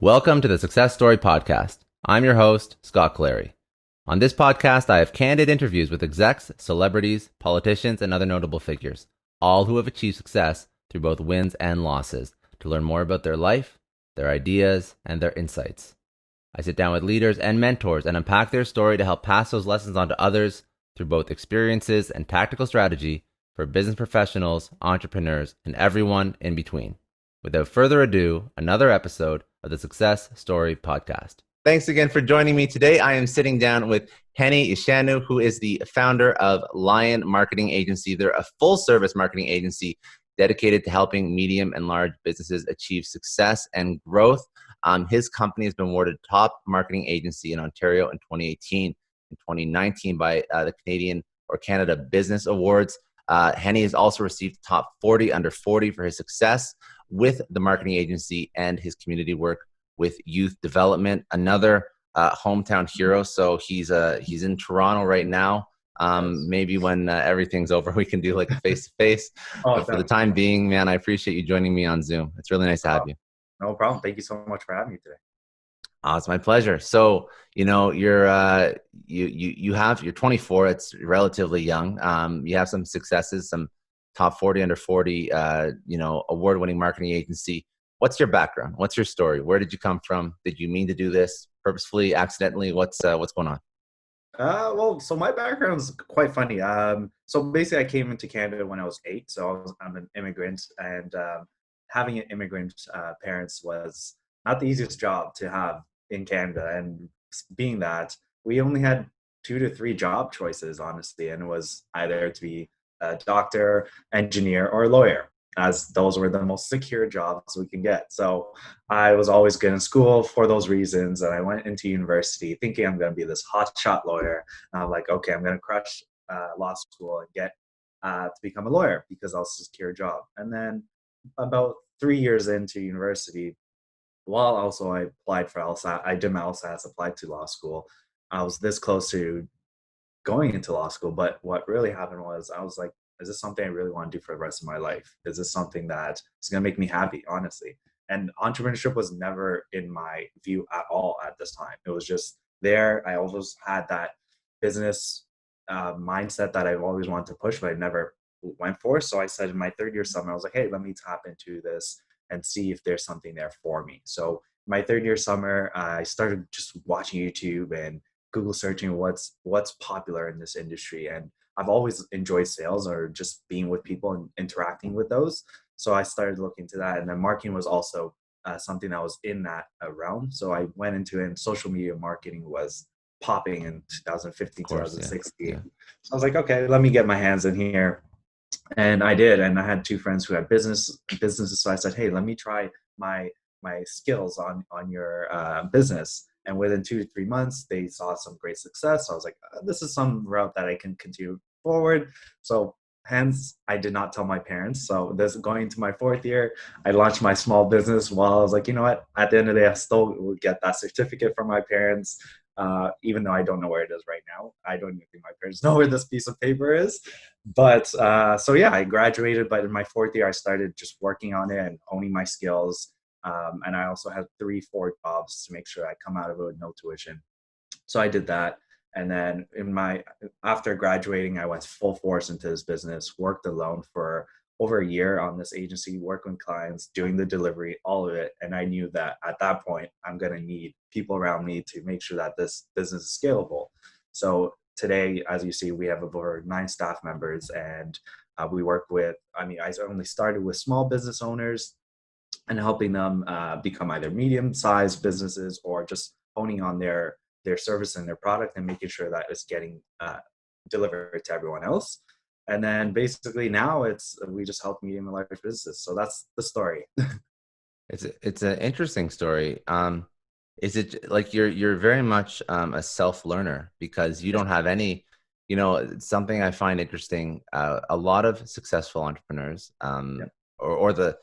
Welcome to the Success Story Podcast. I'm your host, Scott Clary. On this podcast, I have candid interviews with execs, celebrities, politicians, and other notable figures, all who have achieved success through both wins and losses, to learn more about their life, their ideas, and their insights. I sit down with leaders and mentors and unpack their story to help pass those lessons on to others through both experiences and tactical strategy for business professionals, entrepreneurs, and everyone in between. Without further ado, another episode of the Success Story Podcast. Thanks again for joining me today. I am sitting down with Henny Yeshanew, who is the founder of Lyon Marketing Agency. They're a full-service marketing agency dedicated to helping medium and large businesses achieve success and growth. His company has been awarded top marketing agency in Ontario in 2018 and 2019 by the Canadian or Canada Business Awards. Henny has also received top 40 under 40 for his success with the marketing agency and his community work with youth development. Another hometown hero. So he's in Toronto right now. Maybe when everything's over, we can do like a face-to-face. But for the time being, man, I appreciate you joining me on Zoom. It's really nice to have you. No problem. Thank you so much for having me today. It's my pleasure. So, you're 24. It's relatively young. You have some successes, some top 40 under 40, award-winning marketing agency. What's your background? What's your story? Where did you come from? Did you mean to do this purposefully, accidentally? What's going on? So my background's quite funny. So basically, I came into Canada when I was 8. So I'm an immigrant, and having an immigrant parents was not the easiest job to have in Canada. And being that, we only had 2 to 3 job choices, honestly, and it was either to be a doctor, engineer, or lawyer, as those were the most secure jobs we can get. So I was always good in school for those reasons, and I went into university thinking I'm going to be this hotshot lawyer. And I'm like, okay, I'm going to crush law school and get to become a lawyer because I'll secure a job. And then about 3 years into university, while also I applied for LSAT, I did my LSATs, applied to law school. I was this close to going into law school, but what really happened was I was like, is this something I really want to do for the rest of my life? Is this something that is going to make me happy, honestly? And entrepreneurship was never in my view at all at this time. It was just there. I always had that business mindset that I've always wanted to push, but I never went for. So I said in my third year summer, I was like, hey, let me tap into this and see if there's something there for me. So my third year summer, I started just watching YouTube and Google searching what's popular in this industry. And I've always enjoyed sales or just being with people and interacting with those. So I started looking into that. And then marketing was also something that was in that realm. So I went into it, and social media marketing was popping in 2015, Of course, 2016. yeah. So I was like, okay, let me get my hands in here. And I did. And I had 2 friends who had businesses. So I said, hey, let me try my skills on your business. And within 2 to 3 months, they saw some great success. So I was like, this is some route that I can continue forward. So hence, I did not tell my parents. So this going into my 4th year, I launched my small business while I was like, you know what? At the end of the day, I still will get that certificate from my parents. Even though I don't know where it is right now. I don't even think my parents know where this piece of paper is. But so yeah, I graduated. But in my 4th year, I started just working on it and honing my skills. And I also had 3-4 jobs to make sure I come out of it with no tuition. So I did that. And then after graduating, I went full force into this business, worked alone for over a year on this agency, working with clients, doing the delivery, all of it. And I knew that at that point, I'm going to need people around me to make sure that this business is scalable. So today, as you see, we have over 9 staff members, and we work with, I only started with small business owners and helping them become either medium-sized businesses or just honing on their service and their product and making sure that it's getting delivered to everyone else. And then basically now we just help medium and large businesses. So that's the story. It's an interesting story. Is it like you're very much a self-learner because you don't have any, something I find interesting. A lot of successful entrepreneurs, Yep. or the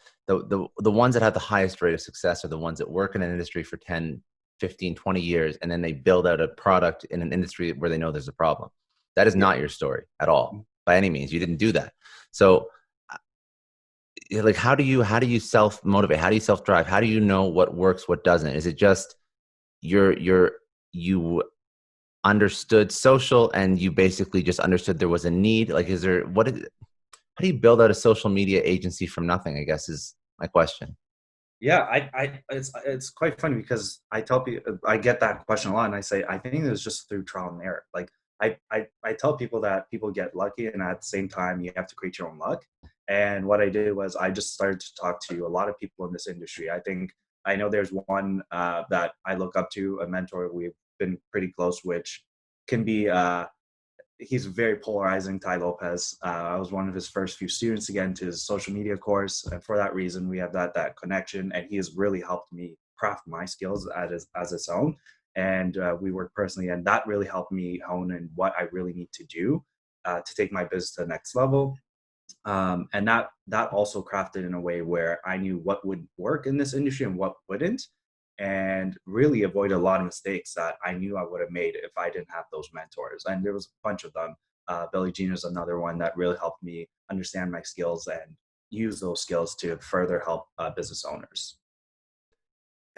ones that have the highest rate of success are the ones that work in an industry for 10, 15, 20 years, and then they build out a product in an industry where they know there's a problem. That is Yeah. not your story at all, by any means. You didn't do that. So like, how do you self motivate? How do you self drive? How do you know what works, what doesn't? Is it just you understood social and you basically just understood there was a need? Like, how do you build out a social media agency from nothing, I guess is my question. Yeah, it's quite funny because I tell people, I get that question a lot, and I say I think it was just through trial and error. Like I tell people that people get lucky, and at the same time you have to create your own luck. And what I did was I just started to talk to a lot of people in this industry. I know there's one that I look up to, a mentor we've been pretty close, which can be he's very polarizing, Ty Lopez. I was one of his first few students to get into his social media course, and for that reason, we have that connection. And he has really helped me craft my skills as its own. And we work personally, and that really helped me hone in what I really need to do to take my business to the next level. And that also crafted in a way where I knew what would work in this industry and what wouldn't, and really avoid a lot of mistakes that I knew I would have made if I didn't have those mentors. And there was a bunch of them. Billy Jean is another one that really helped me understand my skills and use those skills to further help business owners.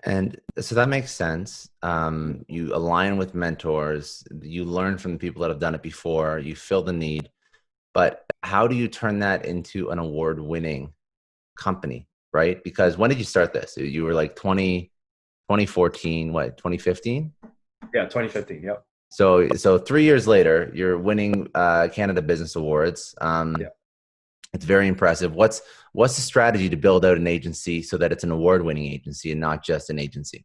And so that makes sense. You align with mentors, you learn from the people that have done it before, you fill the need. But how do you turn that into an award-winning company, right? Because when did you start this? You were like 2014, what, 2015? Yeah, 2015. Yep. So 3 years later, you're winning Canada Business Awards. Yeah. It's very impressive. What's the strategy to build out an agency so that it's an award-winning agency and not just an agency?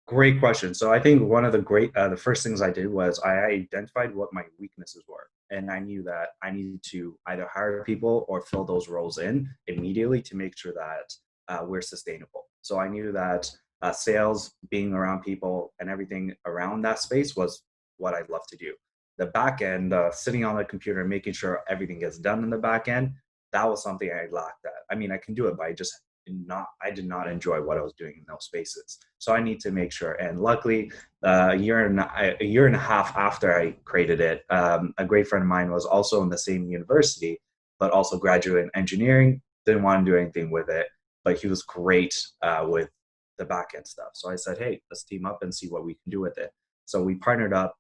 Great question. So I think one of the first things I did was I identified what my weaknesses were, and I knew that I needed to either hire people or fill those roles in immediately to make sure that we're sustainable. So I knew that sales, being around people, and everything around that space was what I'd love to do. The back end, sitting on the computer and making sure everything gets done in the back end, that was something I lacked at. I mean, I can do it, but I did not enjoy what I was doing in those spaces. So I need to make sure. And luckily, a year and a half after I created it, a great friend of mine was also in the same university, but also graduate in engineering. Didn't want to do anything with it, but he was great with the back end stuff. So I said, hey, let's team up and see what we can do with it. So we partnered up.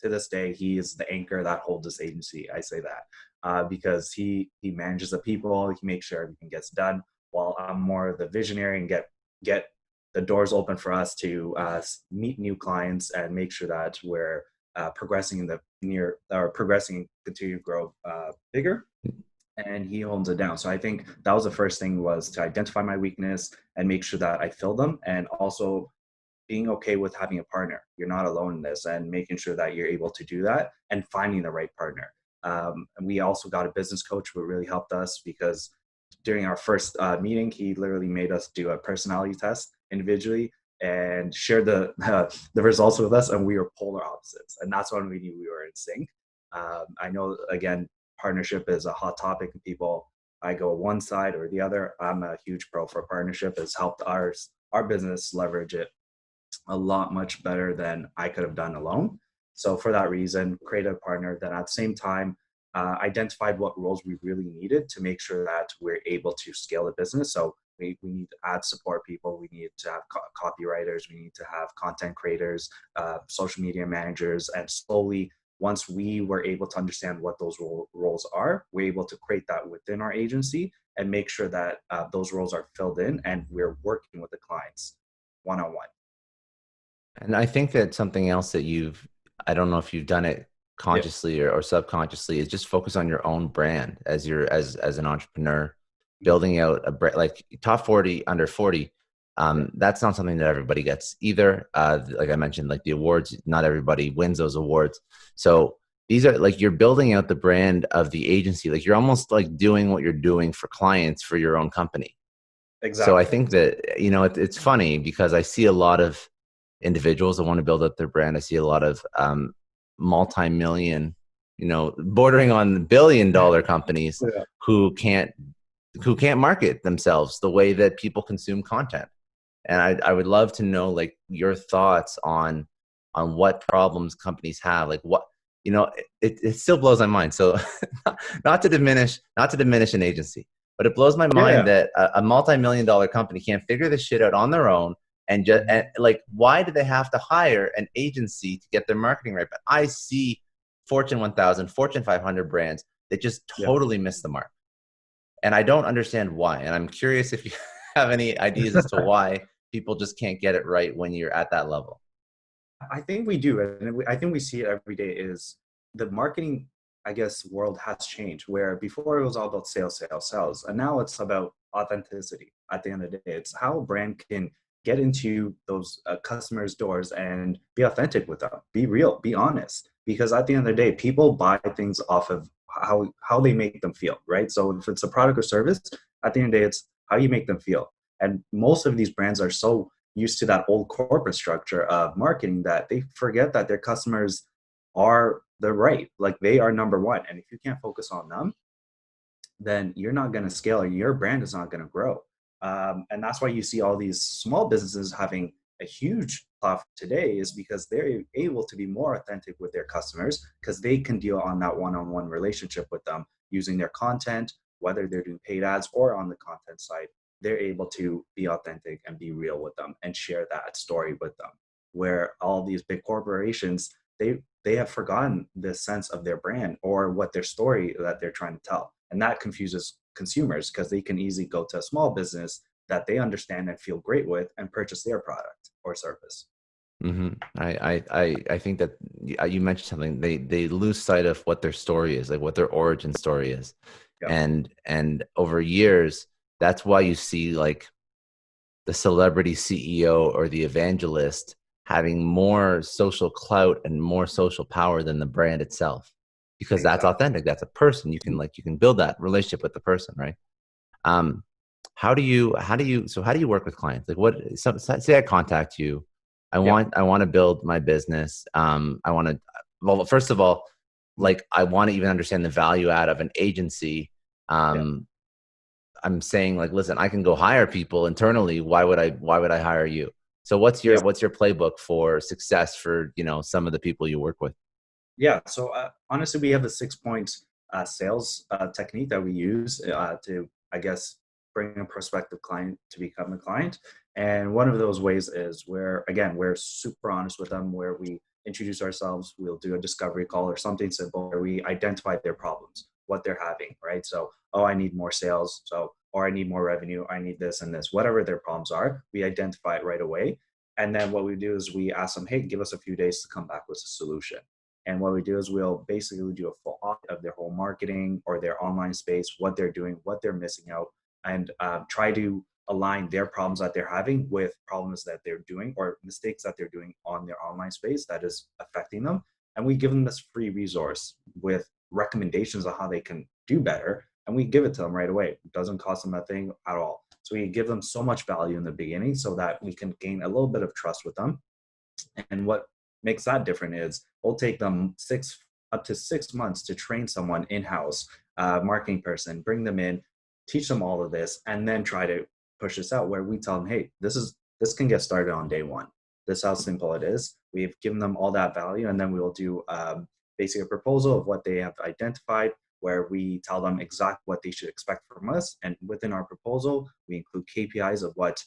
To this day, he is the anchor that holds this agency. I say that because he manages the people, he makes sure everything gets done, while I'm more of the visionary and get the doors open for us to meet new clients and make sure that we're progressing and continue to grow bigger. And he owns it down. So I think that was the first thing, was to identify my weakness and make sure that I fill them, and also being okay with having a partner. You're not alone in this, and making sure that you're able to do that and finding the right partner. And we also got a business coach who really helped us, because during our first meeting, he literally made us do a personality test individually and shared the results with us, and we were polar opposites. And that's when we knew we were in sync. I know, again, partnership is a hot topic, and people, I go one side or the other. I'm a huge pro for partnership. It's helped our business leverage it a lot much better than I could have done alone. So for that reason, created a partner. Then at the same time, identified what roles we really needed to make sure that we're able to scale the business. So we need ad support people, we need to have copywriters, we need to have content creators, social media managers, and slowly, once we were able to understand what those roles are, we're able to create that within our agency and make sure that those roles are filled in and we're working with the clients one-on-one. And I think that something else that I don't know if you've done it Yeah, consciously or subconsciously, is just focus on your own brand as as an entrepreneur, building out a brand like top 40, under 40. That's not something that everybody gets either. Like I mentioned, like the awards, not everybody wins those awards. So these are like, you're building out the brand of the agency. Like you're almost like doing what you're doing for clients for your own company. So I exactly. think that, it's funny because I see a lot of individuals that want to build up their brand. I see a lot of multi-million, bordering on billion-dollar companies Yeah. who can't market themselves the way that people consume content. And I would love to know like your thoughts on what problems companies have, like what, it still blows my mind. So not to diminish an agency, But it blows my mind Yeah. that a multi-million dollar company can't figure this shit out on their own. And just Mhm. like, why do they have to hire an agency to get their marketing right? But I see Fortune 1000, Fortune 500 brands that just Yeah. totally miss the mark. And I don't understand why. And I'm curious if you have any ideas as to why people just can't get it right when you're at that level. I think we do, and I think we see it every day. Is the marketing, I guess, world has changed. Where before it was all about sales, sales, sales, and now it's about authenticity. At the end of the day, it's how a brand can get into those customers' doors and be authentic with them, be real, be honest. Because at the end of the day, people buy things off of how they make them feel, right? So if it's a product or service, at the end of the day, it's how you make them feel. And most of these brands are so used to that old corporate structure of marketing that they forget that their customers are the right, like they are number one. And if you can't focus on them, then you're not going to scale or your brand is not going to grow. And that's why you see all these small businesses having a huge platform today, is because they're able to be more authentic with their customers because they can deal on that one-on-one relationship with them using their content, whether they're doing paid ads or on the content side. They're able to be authentic and be real with them and share that story with them. Where all these big corporations, they have forgotten the sense of their brand or what their story that they're trying to tell, and that confuses consumers because they can easily go to a small business that they understand and feel great with and purchase their product or service. Mm-hmm. I think that you mentioned something. They lose sight of what their story is, like what their origin story is, Yeah. and over years, that's why you see like the celebrity CEO or the evangelist having more social clout and more social power than the brand itself, because that's Exactly. authentic. That's a person. You can build that relationship with the person, right? Um, how do you work with clients? Like say I contact you, Yeah. I want to build my business. I want to, well, first of all, like I want to even understand the value add of an agency. Yeah. Um, I'm saying like, listen, I can go hire people internally. Why would I hire you? So Yeah. what's your playbook for success for, some of the people you work with? Yeah. So honestly, we have a 6 point sales technique that we use to, I guess, bring a prospective client to become a client. And one of those ways is where, again, we're super honest with them, where we introduce ourselves. We'll do a discovery call or something simple where we identify their problems, what they're having, right? So, oh, I need more sales. So, or I need more revenue. I need this and this, whatever their problems are, we identify it right away. And then what we do is we ask them, hey, give us a few days to come back with a solution. And what we do is we'll basically do a full audit of their whole marketing or their online space, what they're doing, what they're missing out, and try to align their problems that they're having with problems that they're doing or mistakes that they're doing on their online space that is affecting them. And we give them this free resource with recommendations on how they can do better. And we give it to them right away. It doesn't cost them a thing at all. So we give them so much value in the beginning so that we can gain a little bit of trust with them. And what makes that different is it'll take them up to 6 months to train someone in-house, marketing person, bring them in, teach them all of this, and then try to push this out where we tell them, hey, this can get started on day one. This is how simple it is. We've given them all that value, and then we will do basically a proposal of what they have identified, where we tell them exactly what they should expect from us. And within our proposal, we include KPIs of what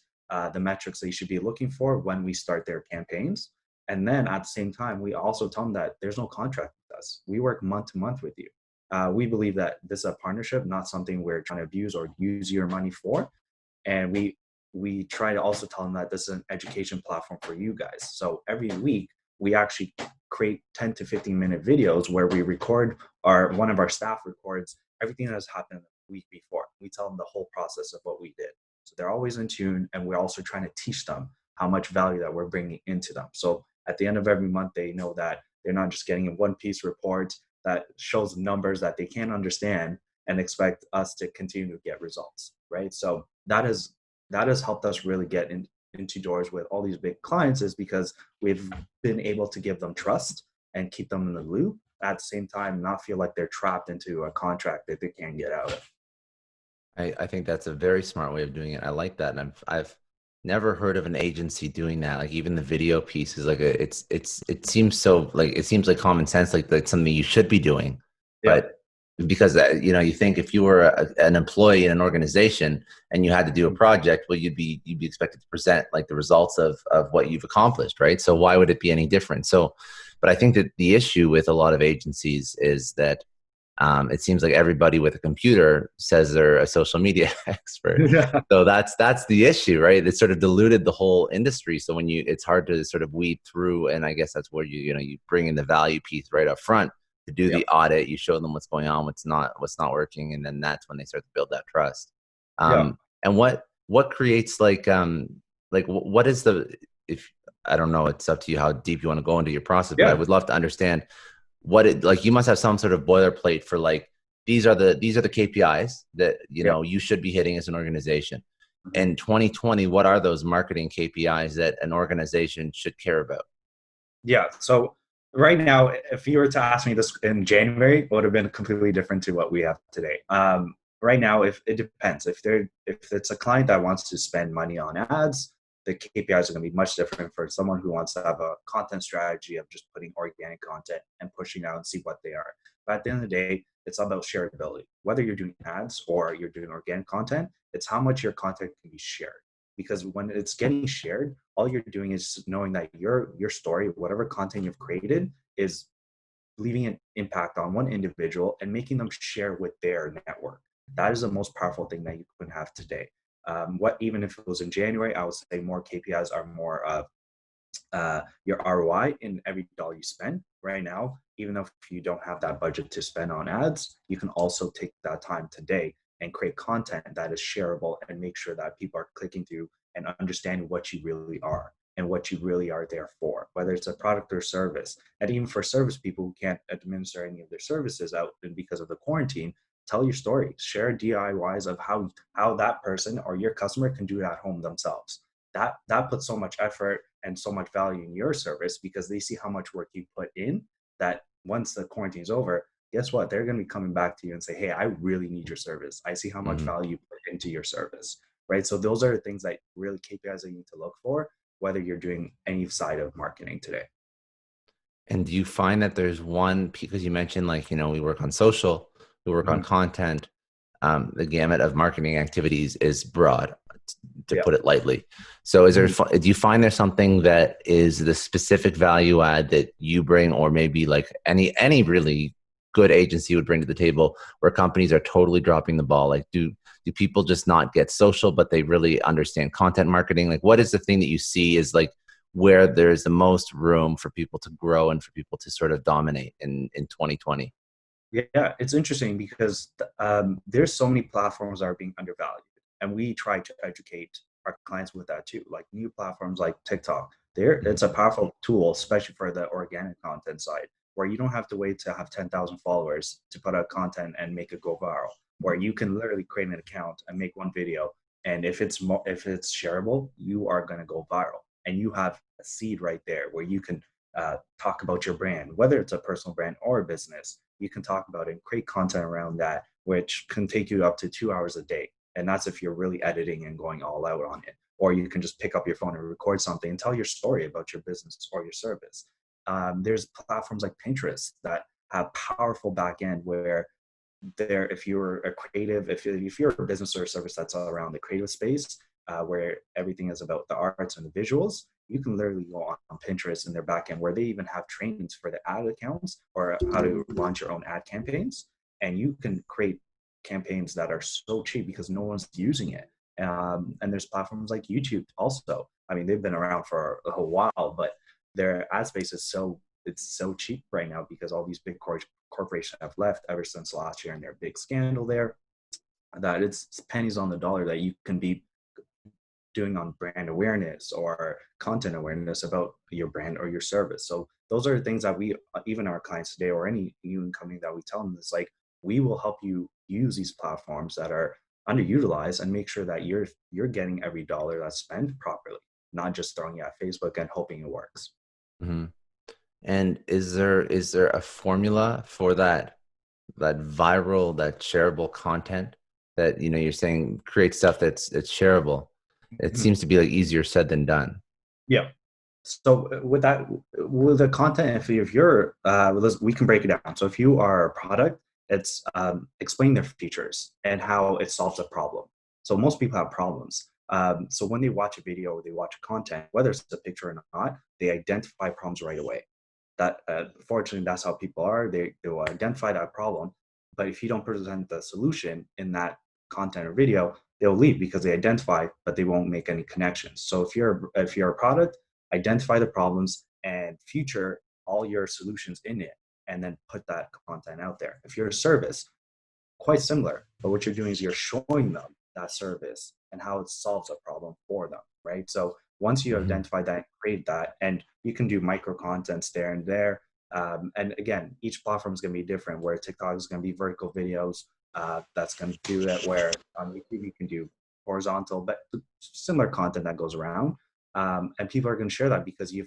the metrics they should be looking for when we start their campaigns. And then at the same time, we also tell them that there's no contract with us. We work month to month with you. We believe that this is a partnership, not something we're trying to abuse or use your money for. And we try to also tell them that this is an education platform for you guys. So every week we actually create 10 to 15-minute videos where we record one of our staff records everything that has happened the week before. We tell them the whole process of what we did. So they're always in tune, and we're also trying to teach them how much value that we're bringing into them. So at the end of every month, they know that they're not just getting a one-piece report that shows numbers that they can't understand and expect us to continue to get results, right? So that has helped us really get into doors with all these big clients, is because we've been able to give them trust and keep them in the loop. At the same time, not feel like they're trapped into a contract that they can't get out of. I think that's a very smart way of doing it. I like that. And I've never heard of an agency doing that. Like even the video piece is like it seems so like, it seems like common sense, like something you should be doing. Yeah. But because you think if you were an employee in an organization and you had to do a project, well, you'd be expected to present like the results of what you've accomplished, right? So why would it be any different? So, but I think that the issue with a lot of agencies is that it seems like everybody with a computer says they're a social media expert. Yeah. So that's the issue, right? It sort of diluted the whole industry. So it's hard to sort of weed through, and I guess that's where you bring in the value piece right up front to do the Yep. audit. You show them what's going on, what's not working, and then that's when they start to build that trust. Yeah. And what creates what is the, if I don't know, it's up to you how deep you want to go into your process, but I Yeah. would love to understand what it like. You must have some sort of boilerplate for like these are the KPIs that Yeah. you should be hitting as an organization. Mhm. In 2020, what are those marketing KPIs that an organization should care about? Yeah. So right now, if you were to ask me this in January, it would have been completely different to what we have today. Right now, if it depends, if it's a client that wants to spend money on ads, the KPIs are going to be much different for someone who wants to have a content strategy of just putting organic content and pushing out and see what they are. But at the end of the day, it's about shareability. Whether you're doing ads or you're doing organic content, it's how much your content can be shared, because when it's getting shared, all you're doing is knowing that your story, whatever content you've created, is leaving an impact on one individual and making them share with their network. That is the most powerful thing that you can have today. What even if it was in January, I would say more KPIs are more of your ROI in every dollar you spend. Right now, even if you don't have that budget to spend on ads, you can also take that time today and create content that is shareable and make sure that people are clicking through and understanding what you really are and what you really are there for, whether it's a product or service. And even for service people who can't administer any of their services out because of the quarantine, tell your story, share DIYs of how that person or your customer can do it at home themselves. That puts so much effort and so much value in your service because they see how much work you put in, that once the quarantine is over, guess what? They're going to be coming back to you and say, hey, I really need your service. I see how much Mm-hmm. value you put into your service, right? So those are the things that really KPIs that you need to look for, whether you're doing any side of marketing today. And do you find that there's one, because you mentioned we work on social, we work on Mhm. content, the gamut of marketing activities is broad, to Yeah. put it lightly. So Mhm. do you find there's something that is the specific value add that you bring, or maybe like any really good agency would bring to the table, where companies are totally dropping the ball? Like do people just not get social, but they really understand content marketing? Like what is the thing that you see is like where there's the most room for people to grow and for people to sort of dominate in 2020? Yeah, it's interesting because there's so many platforms that are being undervalued, and we try to educate our clients with that too. Like new platforms like TikTok, there it's a powerful tool, especially for the organic content side, where you don't have to wait to have 10,000 followers to put out content and make it go viral. Where you can literally create an account and make one video, and if it's shareable, you are going to go viral, and you have a seed right there where you can talk about your brand, whether it's a personal brand or a business. You can talk about it and create content around that, which can take you up to 2 hours a day. And that's if you're really editing and going all out on it. Or you can just pick up your phone and record something and tell your story about your business or your service. There's platforms like Pinterest that have powerful back end where there, if you're a creative, if you're a business or a service that's all around the creative space, where everything is about the arts and the visuals, you can literally go on Pinterest in their backend where they even have trainings for the ad accounts or how to launch your own ad campaigns, and you can create campaigns that are so cheap because no one's using it. And there's platforms like YouTube also. I mean, they've been around for a while, but their ad space is it's so cheap right now because all these big corporations have left ever since last year and their big scandal there, that it's pennies on the dollar that you can be doing on brand awareness or content awareness about your brand or your service. So those are the things that we, even our clients today or any new company that we tell them is like, we will help you use these platforms that are underutilized and make sure that you're getting every dollar that's spent properly, not just throwing it at Facebook and hoping it works. Mm-hmm. And is there a formula for that viral, that shareable content that you're saying create stuff that's shareable? It Mhm. seems to be like easier said than done. Yeah. So with that, with the content, if you're, we can break it down. So if you are a product It's explain their features and how it solves a problem. So most people have problems. So when they watch a video, they watch content, whether it's a picture or not, they identify problems right away. That fortunately, that's how people are. They will identify that problem, but if you don't present the solution in that content or video, they'll leave because they identify, but they won't make any connections. So if you're a product, identify the problems and feature all your solutions in it, and then put that content out there. If you're a service, quite similar, but what you're doing is you're showing them that service and how it solves a problem for them, right? So once you identify that and create that, and you can do micro contents there and there. And again, each platform is going to be different, where TikTok is going to be vertical videos. That's going to do that, where on YouTube you can do horizontal, but similar content that goes around. And people are going to share that because you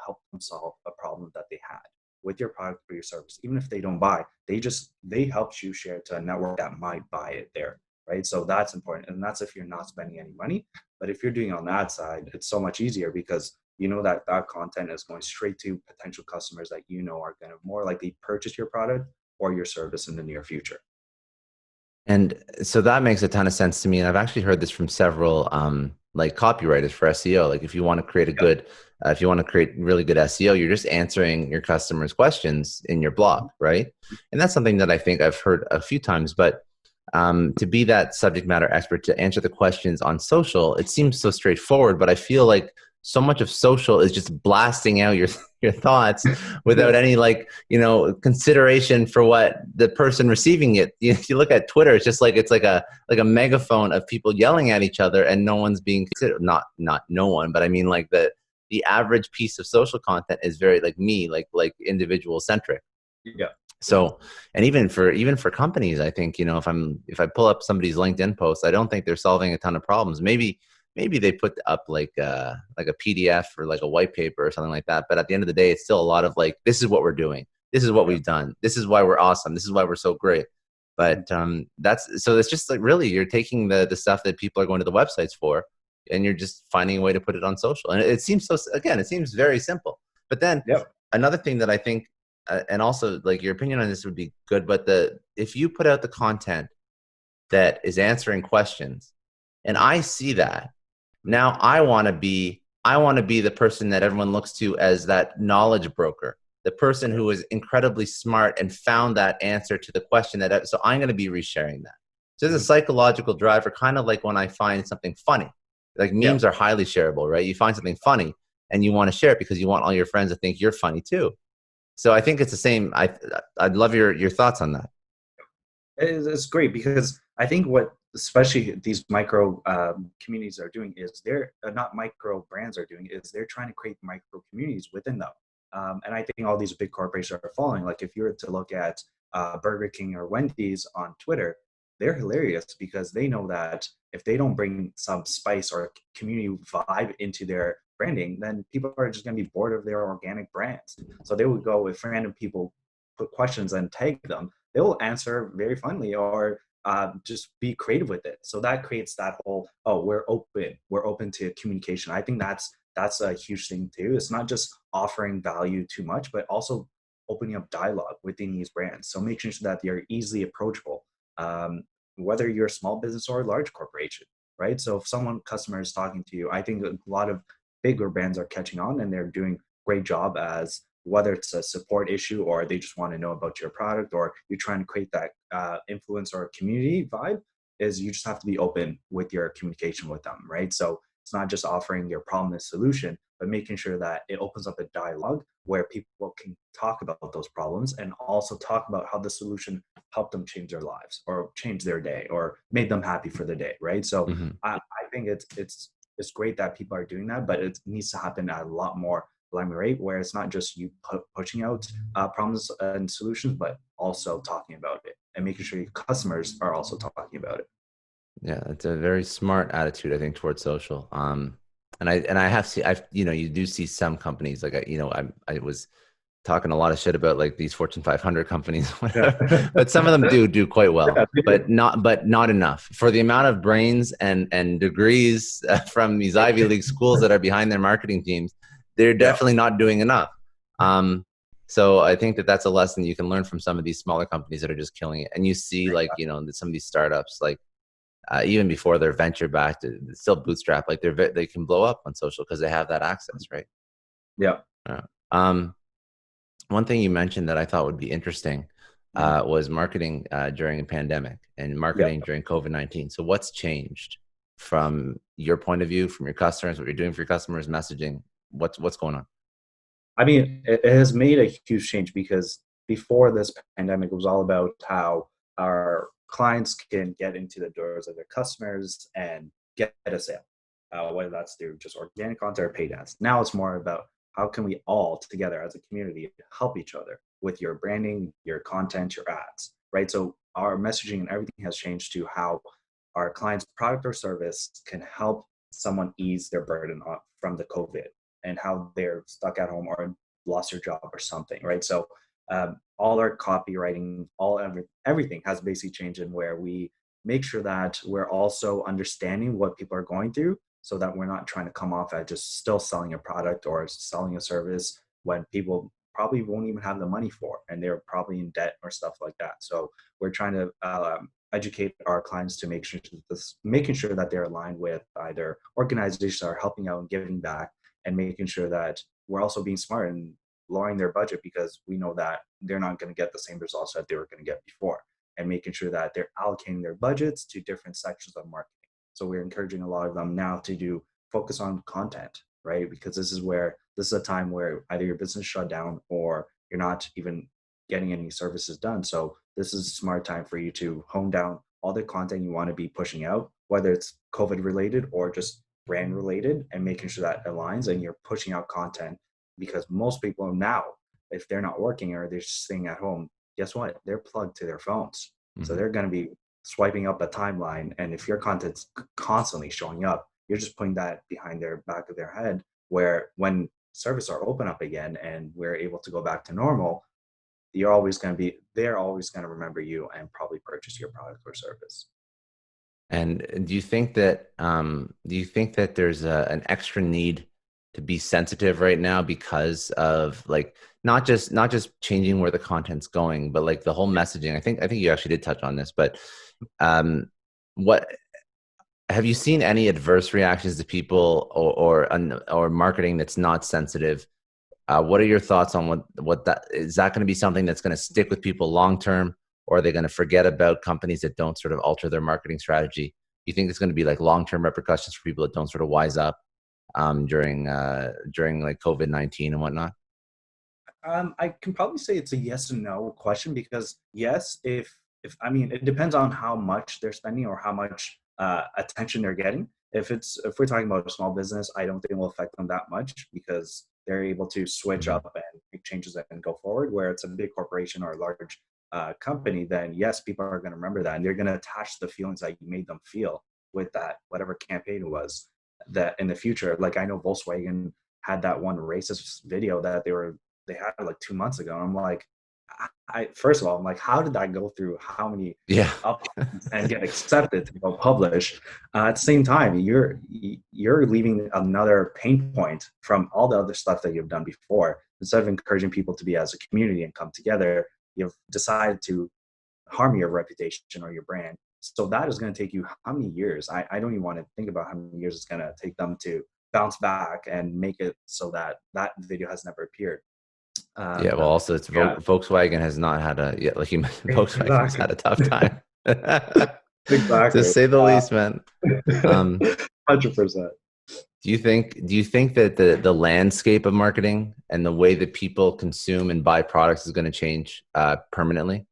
helped them solve a problem that they had with your product or your service. Even if they don't buy, they helped you share it to a network that might buy it there, right? So that's important, and that's if you're not spending any money. But if you're doing it on that side, it's so much easier because you know that that content is going straight to potential customers that you know are going to more likely purchase your product or your service in the near future. And so that makes a ton of sense to me. And I've actually heard this from several like copywriters for SEO. Like if you want to create a good, if you want to create really good SEO, you're just answering your customers' questions in your blog, right? And that's something that I think I've heard a few times. But to be that subject matter expert, to answer the questions on social, it seems so straightforward. But I feel like so much of social is just blasting out your thoughts without any consideration for what the person receiving it. You look at Twitter, it's just like it's like a megaphone of people yelling at each other, and no one's being considered. Not no one, but I mean like the average piece of social content is very like individual centric. Yeah. So, and even for companies, I think, if I pull up somebody's LinkedIn post, I don't think they're solving a ton of problems. Maybe they put up like a PDF or like a white paper or something like that. But at the end of the day, it's still a lot of like, this is what we're doing. This is what we've done. This is why we're awesome. This is why we're so great. But it's just like, really, you're taking the stuff that people are going to the websites for, and you're just finding a way to put it on social. And it seems it seems very simple. But then another thing that I think, and also like your opinion on this would be good, but if you put out the content that is answering questions, and I see that, now I want to be the person that everyone looks to as that knowledge broker, the person who is incredibly smart and found that answer to the question so I'm going to be resharing that. So there's a psychological driver, kind of like when I find something funny. Like memes are highly shareable, right? You find something funny and you want to share it because you want all your friends to think you're funny too. So I think it's the same. I'd love your thoughts on that. It's great because I think what especially these micro communities are doing is they're not micro brands are doing is they're trying to create micro communities within them. And I think all these big corporations are following. Like if you were to look at Burger King or Wendy's on Twitter, they're hilarious because they know that if they don't bring some spice or community vibe into their branding, then people are just going to be bored of their organic brands. So they would go with random people, put questions and tag them. They will answer very funny or just be creative with it. So that creates that whole, we're open to communication. I think that's a huge thing too. It's not just offering value too much, but also opening up dialogue within these brands. So making sure that they're easily approachable, whether you're a small business or a large corporation, right? So if customer is talking to you, I think a lot of bigger brands are catching on and they're doing great job as whether it's a support issue or they just want to know about your product or you're trying to create that influence or community vibe, is you just have to be open with your communication with them, right? So it's not just offering your problem and solution, but making sure that it opens up a dialogue where people can talk about those problems and also talk about how the solution helped them change their lives or change their day or made them happy for the day, right? So I think it's great that people are doing that, but it needs to happen at a lot more rate where it's not just you pushing out problems and solutions, but also talking about it and making sure your customers are also talking about it. Yeah, it's a very smart attitude, I think, towards social. And I have seen, you do see some companies like, I was talking a lot of shit about like these Fortune 500 companies, whatever, but some of them do quite well, but not enough for the amount of brains and degrees from these Ivy League schools that are behind their marketing teams. They're definitely not doing enough. So I think that that's a lesson you can learn from some of these smaller companies that are just killing it. And you see, like, some of these startups, like, even before they're venture backed, it's still bootstrap. Like they can blow up on social because they have that access, right? Yeah. Uh, um, One thing you mentioned that I thought would be interesting Mhm. was marketing during a pandemic and Yep. marketing during COVID-19. So what's changed from your point of view, from your customers, what you're doing for your customers, messaging? What's going on? I mean, it has made a huge change because before this pandemic, it was all about how our clients can get into the doors of their customers and get a sale, whether that's through just organic content or paid ads. Now it's more about how can we all together as a community help each other with your branding, your content, your ads, right? So our messaging and everything has changed to how our client's product or service can help someone ease their burden from the COVID and how they're stuck at home or lost their job or something, right? So all our copywriting, everything has basically changed in where we make sure that we're also understanding what people are going through, so that we're not trying to come off at just still selling a product or selling a service when people probably won't even have the money for, and they're probably in debt or stuff like that. So we're trying to educate our clients to making sure that they're aligned with either organizations that are helping out and giving back, and making sure that we're also being smart and lowering their budget, because we know that they're not going to get the same results that they were going to get before, and making sure that they're allocating their budgets to different sections of marketing. So we're encouraging a lot of them now to do focus on content, right? Because this is a time where either your business shut down or you're not even getting any services done. So this is a smart time for you to hone down all the content you want to be pushing out, whether it's COVID related or just brand related, and making sure that aligns and you're pushing out content. Because most people now, if they're not working or they're just staying at home, guess what? They're plugged to their phones. So Mhm. they're going to be swiping up the timeline. And if your content's constantly showing up, you're just putting that behind their back of their head, where when services are open up again and we're able to go back to normal, they're always going to remember you and probably purchase your product or service. And do you think that there's an extra need to be sensitive right now because of, like, not just changing where the content's going, but like the whole messaging? I think you actually did touch on this, but um, what have you seen any adverse reactions to people or marketing that's not sensitive? What are your thoughts on what that is? That going to be something that's going to stick with people long term, or are they going to forget about companies that don't sort of alter their marketing strategy? You think there's going to be like long term repercussions for people that don't sort of wise up during like COVID-19 and whatnot? I can probably say it's a yes and no question, because yes, if I mean, it depends on how much they're spending or how much attention they're getting. If we're talking about a small business, I don't think it will affect them that much, because they're able to switch Mhm. up and make changes and go forward. Where it's a big corporation or a large company, then yes, people are going to remember that, and they're going to attach the feelings that you made them feel with that whatever campaign it was, that in the future. Like, I know Volkswagen had that one racist video that they had like 2 months ago. And I'm like, I first of all, I'm like, how did that go through how many Yeah. up and get accepted to go publish? At the same time, you're leaving another pain point from all the other stuff that you've done before. Instead of encouraging people to be as a community and come together, you've decided to harm your reputation or your brand. So that is going to take you how many years? I don't even want to think about how many years it's going to take them to bounce back and make it so that that video has never appeared. Yeah. Um, Well, also it's yeah, Volkswagen has not had like you mentioned, Volkswagen has exactly, had a tough time, to exactly. say the least, man. Um, 100%. do you think that the landscape of marketing and the way that people consume and buy products is going to change permanently?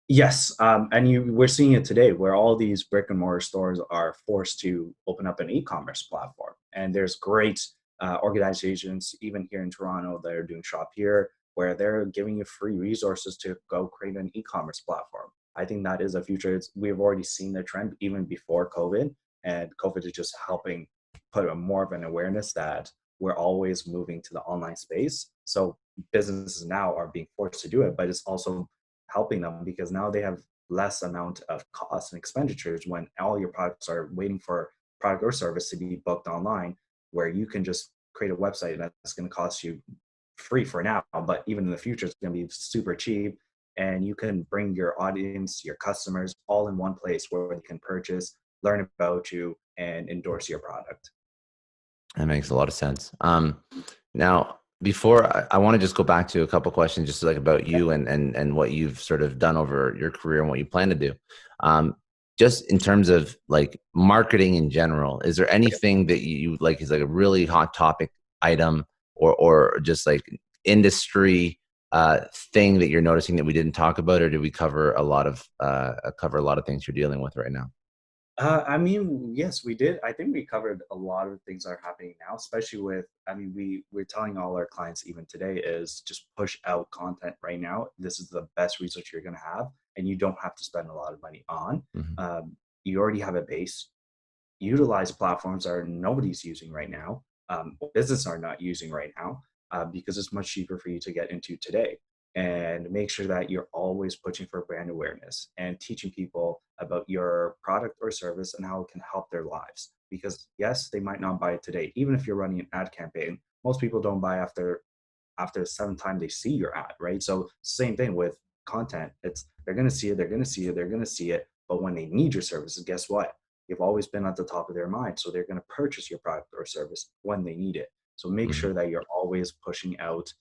Yes, and we're seeing it today, where all these brick and mortar stores are forced to open up an e-commerce platform, and there's great organizations even here in Toronto that are doing Shop Here, where they're giving you free resources to go create an e-commerce platform. I think that is a future. We've already seen the trend even before COVID, and COVID is just helping put more of an awareness that we're always moving to the online space. So businesses now are being forced to do it, but it's also helping them because now they have less amount of costs and expenditures when all your products are waiting for product or service to be booked online, where you can just create a website that's going to cost you free for now, but even in the future, it's going to be super cheap. And you can bring your audience, your customers all in one place where they can purchase, learn about you, and endorse your product. That makes a lot of sense. Now, before I want to just go back to a couple questions, just like about you and what you've sort of done over your career and what you plan to do. Um, just in terms of like marketing in general, is there anything that you like is like a really hot topic item or just like industry thing that you're noticing that we didn't talk about, or did we cover a lot of things you're dealing with right now? I mean, yes, we did. I think we covered a lot of things that are happening now, especially with, I mean, we're telling all our clients even today is just push out content right now. This is the best research you're going to have, and you don't have to spend a lot of money on. Mhm. You already have a base. Utilize platforms that nobody's using right now, business are not using right now, because it's much cheaper for you to get into today. And make sure that you're always pushing for brand awareness and teaching people about your product or service and how it can help their lives. Because yes, they might not buy it today. Even if you're running an ad campaign, most people don't buy after the seventh time they see your ad, right? So same thing with content. It's they're gonna see it, they're gonna see it, they're gonna see it. But when they need your services, guess what? You've always been at the top of their mind. So they're gonna purchase your product or service when they need it. So make Mhm. sure that you're always pushing out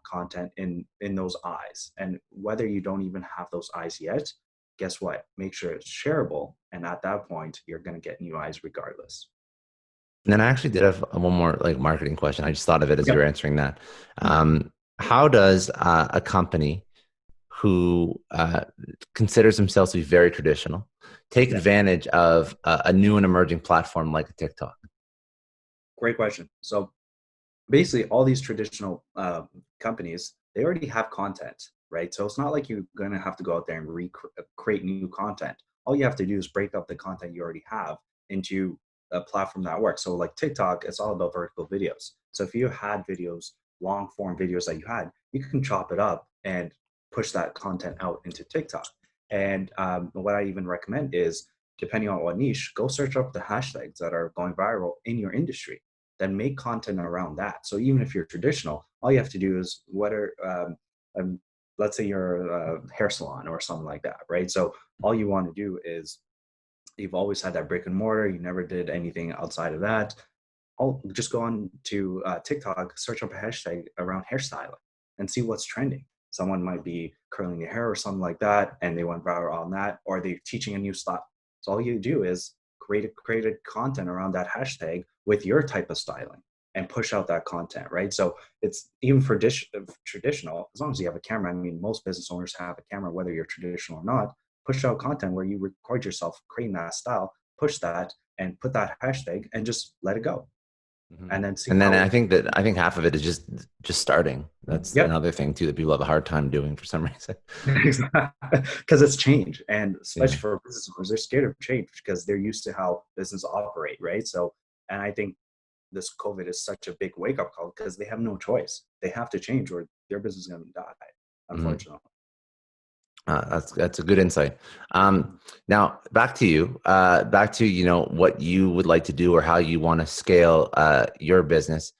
content in those eyes. And whether you don't even have those eyes yet, guess what? Make sure it's shareable. And at that point, you're gonna get new eyes regardless. And then I actually did have one more like marketing question. I just thought of it as you were Yep. answering that. How does a company who considers themselves to be very traditional take Yeah. advantage of a new and emerging platform like a TikTok? Great question. So basically all these traditional companies, they already have content, right? So it's not like you're going to have to go out there and create new content. All you have to do is break up the content you already have into a platform that works. So like TikTok, it's all about vertical videos. So if you had videos, long form videos that you had, you can chop it up and push that content out into TikTok. And what I even recommend is, depending on what niche, go search up the hashtags that are going viral in your industry, then make content around that. So even if you're traditional, all you have to do is um, let's say you're a hair salon or something like that, right? So all you want to do is, you've always had that brick and mortar, you never did anything outside of that. I'll just go on to TikTok, search up a hashtag around hairstyling and see what's trending. Someone might be curling their hair or something like that, and they went viral on that, or they're teaching a new style. So all you do is create content around that hashtag with your type of styling and push out that content, right? So it's even for traditional, as long as you have a camera. I mean, most business owners have a camera, whether you're traditional or not. Push out content where you record yourself creating that style, push that, and put that hashtag, and just let it go, Mhm. and then see And then how. I think half of it is just starting. That's Yep. another thing too that people have a hard time doing for some reason. Because it's change, and especially Yeah. for business owners, they're scared of change because they're used to how business operate, right? So, and I think this COVID is such a big wake up call because they have no choice. They have to change or their business is going to die, Mhm. unfortunately. That's a good insight. Now back to you. Back to what you would like to do or how you want to scale your business.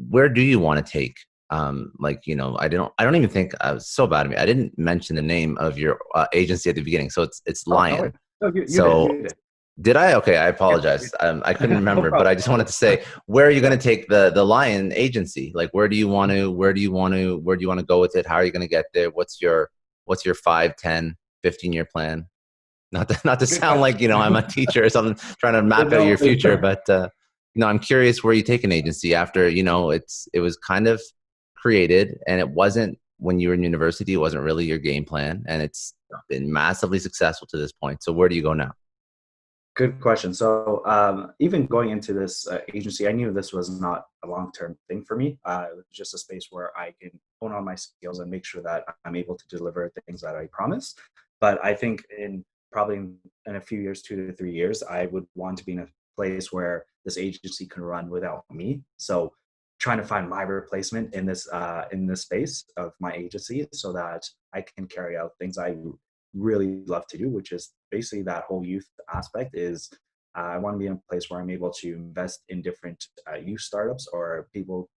Where do you want to take? Like I don't even think I was so bad at me. I didn't mention the name of your agency at the beginning, so it's Oh, no way. Lyon. No, you did. So You did. did I? Okay, I Yeah. apologize. I couldn't No remember, but I problem. just wanted to say, where are you going to take the Lion agency? Like, where do you want to go with it? How are you going to get there? What's your 5, 10, 15 year plan? Not to Good sound like, question. I'm a teacher or something trying to map out No, your future, but I'm curious where you take an agency after, it was kind of created and it wasn't when you were in university, it wasn't really your game plan and it's been massively successful to this point. So where do you go now? good question. So, even going into this agency, I knew this was not a long-term thing for me. It was just a space where I can hone on my skills and make sure that I'm able to deliver things that I promise. But I think in a few years, 2 to 3 years, I would want to be in a place where this agency can run without me. So, trying to find my replacement in this space of my agency, so that I can carry out things I really love to do, which is basically that whole youth aspect. Is I want to be in a place where I'm able to invest in different youth startups or people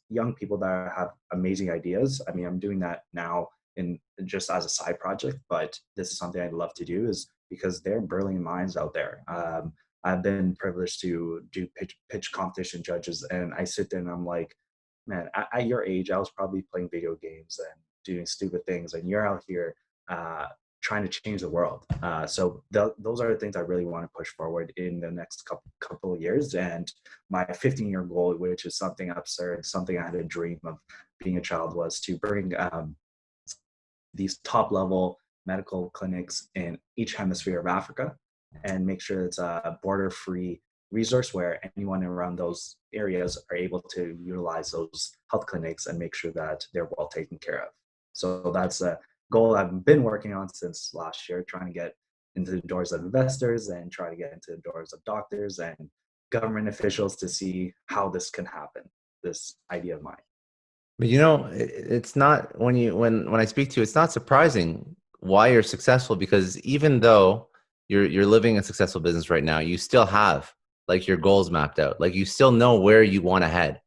young people that have amazing ideas. I mean, I'm doing that now in just as a side project, but this is something I'd love to do, is because there are brilliant minds out there. I've been privileged to do pitch competition judges, and I sit there and I'm like, man, at your age, I was probably playing video games and doing stupid things, and you're out here uh, trying to change the world. So those are the things I really want to push forward in the next couple of years. And my 15-year goal, which is something absurd, something I had a dream of being a child, was to bring these top level medical clinics in each hemisphere of Africa and make sure it's a border free resource where anyone around those areas are able to utilize those health clinics and make sure that they're well taken care of. So that's a goal I've been working on since last year, trying to get into the doors of investors and try to get into the doors of doctors and government officials to see how this can happen, this idea of mine. But it's not when I speak to you, it's not surprising why you're successful, because even though you're living a successful business right now, you still have like your goals mapped out. Like you still know where you want to head.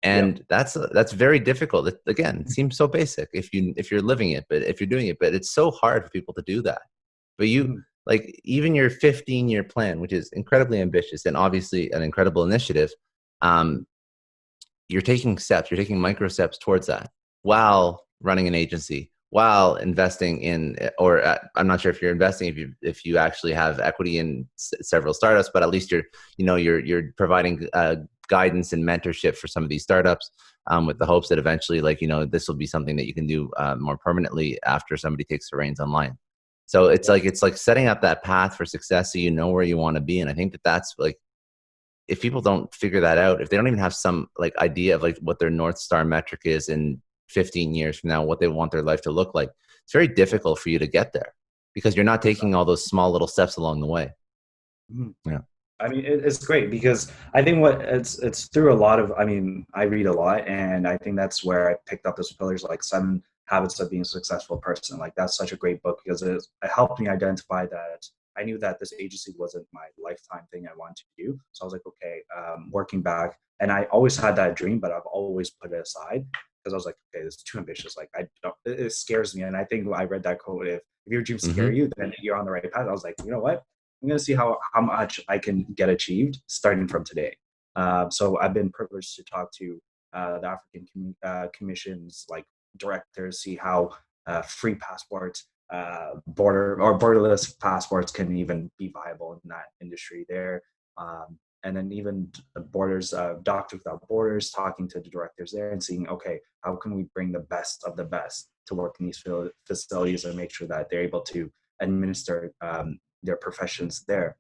Yep. And that's very difficult. Again, it seems so basic if you're living it, but if you're doing it, but it's so hard for people to do that. But you Mhm. like even your 15-year plan, which is incredibly ambitious and obviously an incredible initiative, um, you're taking steps, you're taking micro steps towards that while running an agency, while investing in, or I'm not sure if you're investing, if you actually have equity in several startups, but at least you're providing guidance and mentorship for some of these startups, with the hopes that eventually, like, this will be something that you can do more permanently after somebody takes the reins online. So Yep. it's like setting up that path for success so you know where you want to be. And I think that's like, if people don't figure that out, if they don't even have some like idea of like what their North Star metric is in 15 years from now, what they want their life to look like, it's very difficult for you to get there because you're not taking all those small little steps along the way. Mhm. Yeah. I mean, it's great because I think what it's through a lot of. I mean, I read a lot, and I think that's where I picked up those pillars, like 7 Habits of Being a Successful Person. Like that's such a great book because it helped me identify that I knew that this agency wasn't my lifetime thing I wanted to do. So I was like, okay, working back, and I always had that dream, but I've always put it aside because I was like, okay, this is too ambitious. Like I don't, it scares me, and I think I read that quote: if your dreams scare Mm-hmm. you, then you're on the right path. I was like, you know what? I'm going to see how much I can get achieved starting from today. So I've been privileged to talk to the African Commission's like directors, see how free passports, borderless passports can even be viable in that industry there. And then even borders, Doctors Without Borders, talking to the directors there and seeing, okay, how can we bring the best of the best to work in these facilities and make sure that they're able to administer their professions there.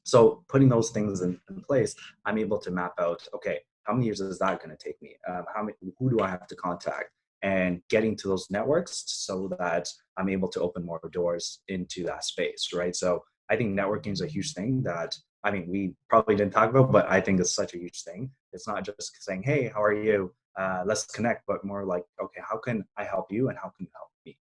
So putting those things in place, I'm able to map out, okay, how many years is that going to take me? Who do I have to contact? And getting to those networks so that I'm able to open more doors into that space, right? So I think networking is a huge thing that, I mean, we probably didn't talk about, but I think it's such a huge thing. It's not just saying, hey, how are you? Let's connect, but more like, okay, how can I help you and how can you help me?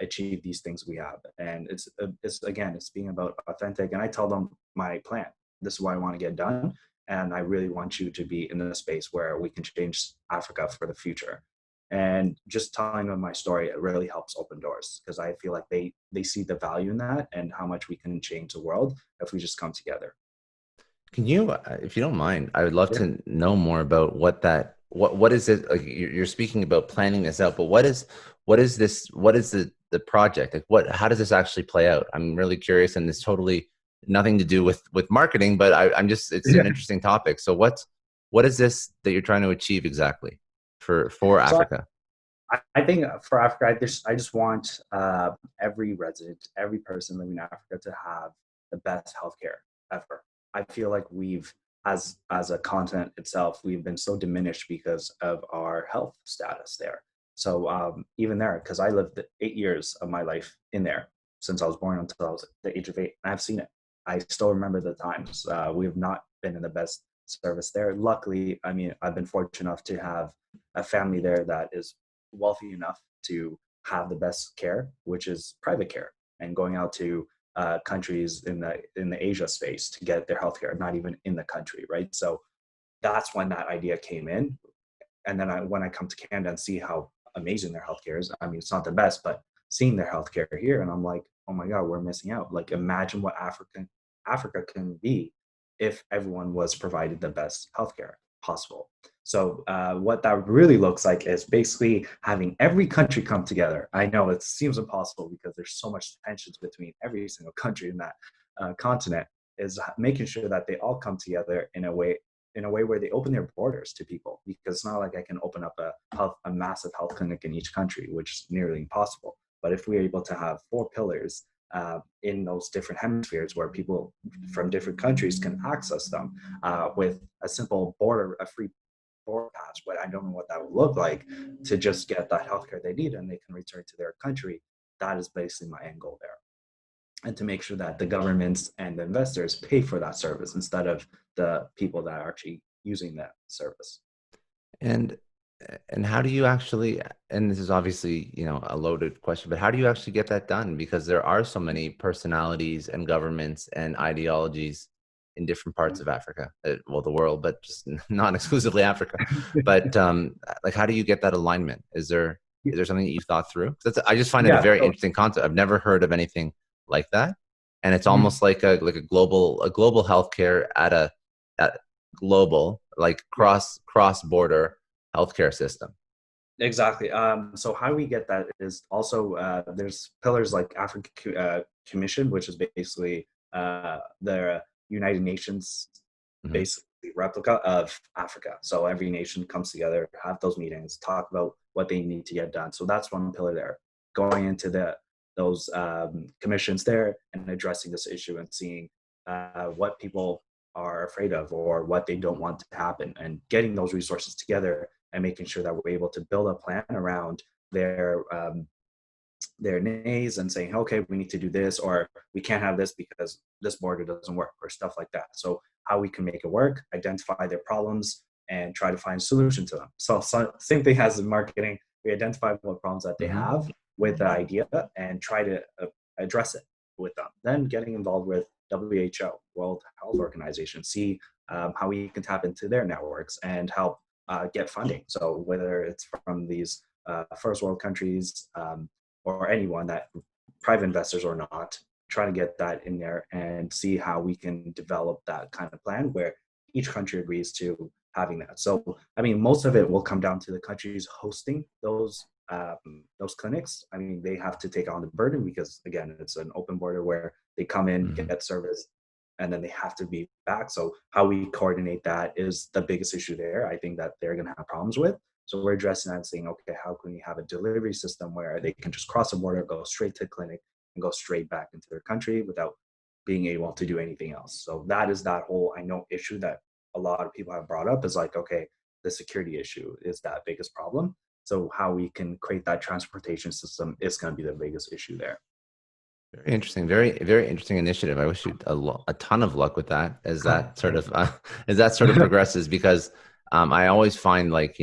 Achieve these things we have. And it's again, it's being about authentic. And I tell them my plan. This is what I want to get done, and I really want you to be in a space where we can change Africa for the future. And just telling them my story, it really helps open doors because I feel like they see the value in that and how much we can change the world if we just come together. Can you, if you don't mind, I would love Yeah. to know more about what is it, like you're speaking about planning this out, but what is the project? Like how does this actually play out? I'm really curious, and it's totally nothing to do with marketing, but I'm just, it's an Yeah. interesting topic. So what is this that you're trying to achieve exactly for So Africa? I think for Africa, I just want every resident, every person living in Africa to have the best healthcare ever. I feel like as a continent itself, we've been so diminished because of our health status there. So even there, because I lived 8 years of my life in there since I was born until I was at the age of 8, and I've seen it. I still remember the times. We have not been in the best service there. Luckily, I mean, I've been fortunate enough to have a family there that is wealthy enough to have the best care, which is private care, and going out to countries in the Asia space to get their healthcare, not even in the country, right? So that's when that idea came in, And then when I come to Canada and see how amazing their healthcare is, I mean, it's not the best, but seeing their healthcare here, and I'm like, oh my God, we're missing out. Like, imagine what Africa can be if everyone was provided the best healthcare possible. So what that really looks like is basically having every country come together. I know it seems impossible because there's so much tensions between every single country in that continent. Is making sure that they all come together in a way where they open their borders to people, because it's not like I can open up a massive health clinic in each country, which is nearly impossible. But if we're able to have 4 pillars in those different hemispheres where people from different countries can access them with a simple a free border pass, but I don't know what that would look like, to just get that healthcare they need and they can return to their country. That is basically my end goal there. And to make sure that the governments and the investors pay for that service instead of the people that are actually using that service. And how do you actually, and this is obviously, a loaded question, but how do you actually get that done? Because there are so many personalities and governments and ideologies in different parts of Africa, well, the world, but just not exclusively Africa. But like, how do you get that alignment? Is there something that you've thought through? I just find it a very interesting concept. I've never heard of anything like that, and it's almost like a global healthcare at global, like cross border healthcare system. Exactly. So how we get that is also there's pillars like African Commission, which is basically the United Nations basically replica of Africa. So every nation comes together, have those meetings, talk about what they need to get done. So that's one pillar there. Going into those commissions there and addressing this issue and seeing what people are afraid of or what they don't want to happen, and getting those resources together and making sure that we're able to build a plan around their nays and saying, okay, we need to do this, or we can't have this because this border doesn't work, or stuff like that. So how we can make it work, identify their problems, and try to find a solution to them. So same thing as in marketing, we identify what problems that they have with the idea and try to address it with them. Then getting involved with WHO, World Health Organization, see how we can tap into their networks and help get funding. So whether it's from these first world countries or anyone, that private investors or not, try to get that in there and see how we can develop that kind of plan where each country agrees to having that. So, I mean, most of it will come down to the countries hosting those clinics. I mean, they have to take on the burden because, again, it's an open border where they come in, get service, and then they have to be back. So how we coordinate that is the biggest issue there. I think that they're going to have problems with. So we're addressing that and saying, okay, how can we have a delivery system where they can just cross the border, go straight to the clinic, and go straight back into their country without being able to do anything else. So that is that whole, I know, issue that a lot of people have brought up, is like, okay, the security issue is that biggest problem. So how we can create that transportation system is going to be the biggest issue there. Very interesting. Very, very interesting initiative. I wish you a ton of luck with that as that sort of progresses, because I always find like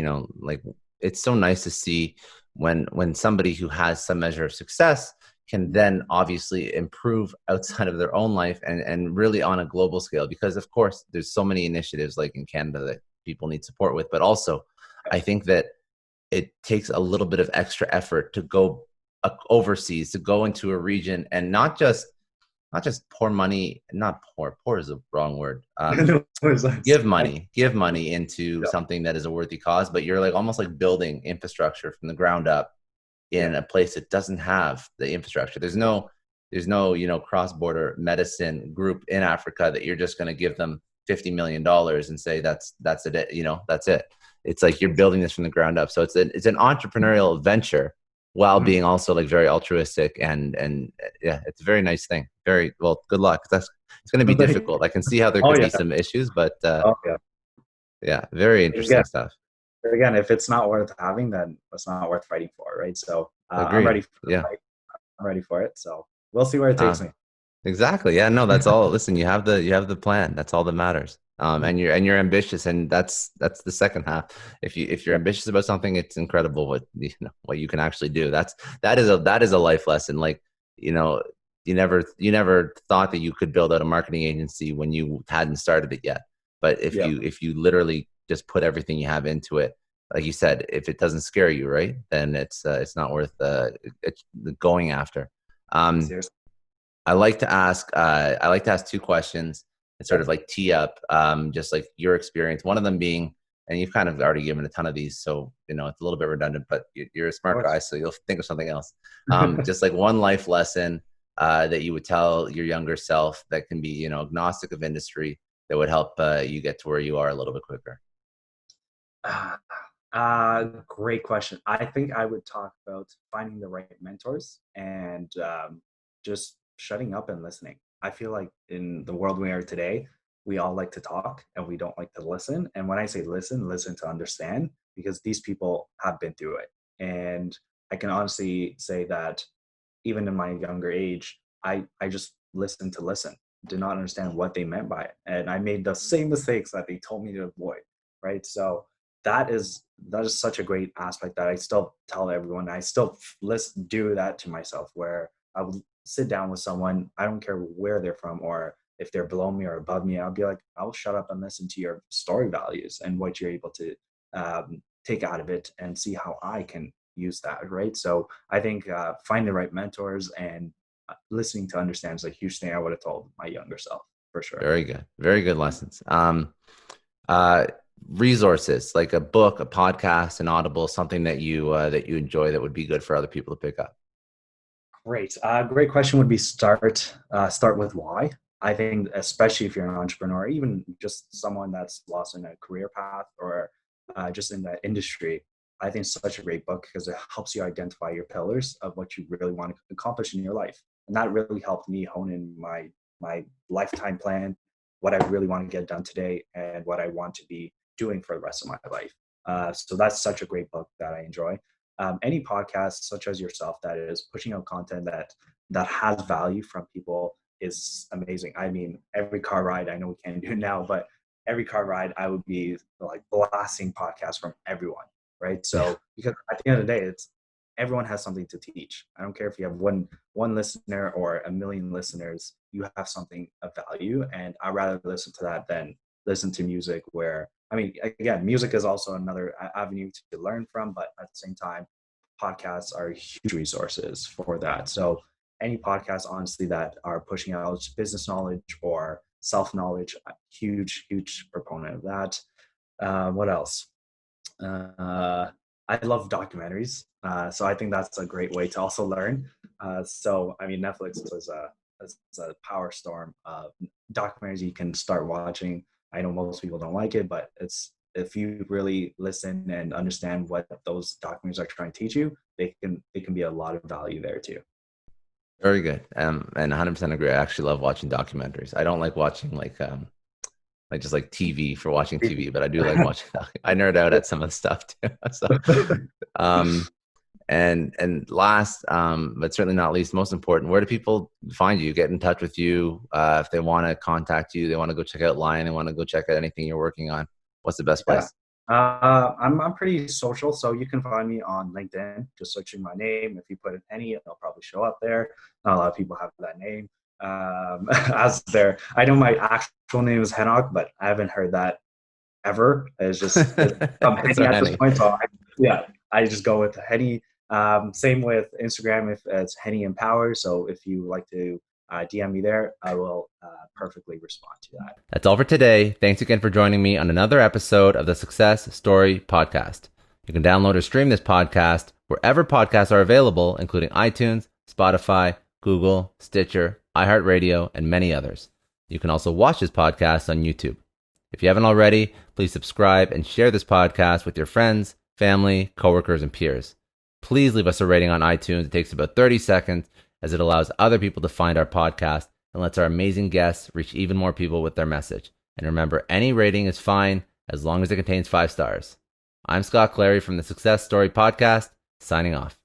it's so nice to see when somebody who has some measure of success can then obviously improve outside of their own life and really on a global scale, because of course there's so many initiatives like in Canada that people need support with, but also I think that it takes a little bit of extra effort to go overseas, to go into a region and not just pour money, not poor is the wrong word. Give money into something that is a worthy cause, but you're like almost like building infrastructure from the ground up in a place that doesn't have the infrastructure. There's no cross-border medicine group in Africa that you're just going to give them $50 million and say that's it. That's it. It's like you're building this from the ground up. So it's an entrepreneurial venture while being also like very altruistic and yeah, it's a very nice thing. Very well. Good luck. It's going to be difficult. I can see how there could be some issues, but yeah, very interesting stuff. Again, if it's not worth having, then it's not worth fighting for, right? So I'm ready for the fight. I'm ready for it. So we'll see where it takes me. Exactly. Yeah. No, that's all. Listen, you have the plan. That's all that matters. And you're ambitious, and that's the second half. If you're ambitious about something, it's incredible what you can actually do. That is a life lesson. Like, you never thought that you could build out a marketing agency when you hadn't started it yet. But if you literally just put everything you have into it, like you said, if it doesn't scare you, right, then it's not worth going after. Seriously. I like to ask two questions and sort of like tee up just like your experience. One of them being, and you've kind of already given a ton of these, so it's a little bit redundant, but you're a smart guy, so you'll think of something else. Just like one life lesson that you would tell your younger self that can be agnostic of industry, that would help you get to where you are a little bit quicker. Great question. I think I would talk about finding the right mentors and just shutting up and listening. I feel like in the world we are today, we all like to talk and we don't like to listen. And when I say listen, listen to understand, because these people have been through it. And I can honestly say that even in my younger age, I just listened to listen, did not understand what they meant by it. And I made the same mistakes that they told me to avoid. Right. So that is such a great aspect that I still tell everyone. I still do that to myself, where I would sit down with someone. I don't care where they're from or if they're below me or above me. I'll be like, I'll shut up and listen to your story values and what you're able to take out of it and see how I can use that. Right. So I think find the right mentors and listening to understand is a huge thing I would have told my younger self, for sure. Very good. Very good lessons. Uh, Resources like a book, a podcast, an Audible, something that you enjoy that would be good for other people to pick up. Great. Great question would be start with why. I think especially if you're an entrepreneur, even just someone that's lost in a career path or just in that industry, I think it's such a great book because it helps you identify your pillars of what you really want to accomplish in your life. And that really helped me hone in my lifetime plan, what I really want to get done today, and what I want to be doing for the rest of my life. So that's such a great book that I enjoy. Any podcast such as yourself that is pushing out content that has value from people is amazing. I mean, every car ride, I know we can't do it now, but every car ride I would be like blasting podcasts from everyone, right? So because at the end of the day, it's everyone has something to teach. I don't care if you have one listener or a million listeners, you have something of value, and I'd rather listen to that than listen to music where, I mean, again, music is also another avenue to learn from, but at the same time, podcasts are huge resources for that. So any podcasts, honestly, that are pushing out business knowledge or self-knowledge, huge proponent of that. What else? I love documentaries. So I think that's a great way to also learn. So, I mean, Netflix is a power storm of documentaries you can start watching. I know most people don't like it, but if you really listen and understand what those documentaries are trying to teach you, they can be a lot of value there too. Very good. And 100% agree. I actually love watching documentaries. I don't like watching like just like TV for watching TV, but I do like watching. I nerd out at some of the stuff too. So, and last, but certainly not least, most important, where do people find you, get in touch with you? If they want to contact you, they want to go check out Lyon, they want to go check out anything you're working on. What's the best place? I'm pretty social, so you can find me on LinkedIn. Just searching my name. If you put in Henny, it'll probably show up there. Not a lot of people have that name. As there, I know my actual name is Hennock, but I haven't heard that ever. It's just I'm Henny at this point, so I just go with Henny. Same with Instagram, if it's Henny Empower. So if you like to DM me there, I will perfectly respond to that. That's all for today. Thanks again for joining me on another episode of the Success Story Podcast. You can download or stream this podcast wherever podcasts are available, including iTunes, Spotify, Google, Stitcher, iHeartRadio, and many others. You can also watch this podcast on YouTube. If you haven't already, please subscribe and share this podcast with your friends, family, coworkers, and peers. Please leave us a rating on iTunes. It takes about 30 seconds, as it allows other people to find our podcast and lets our amazing guests reach even more people with their message. And remember, any rating is fine as long as it contains 5 stars. I'm Scott Clary from the Success Story Podcast, signing off.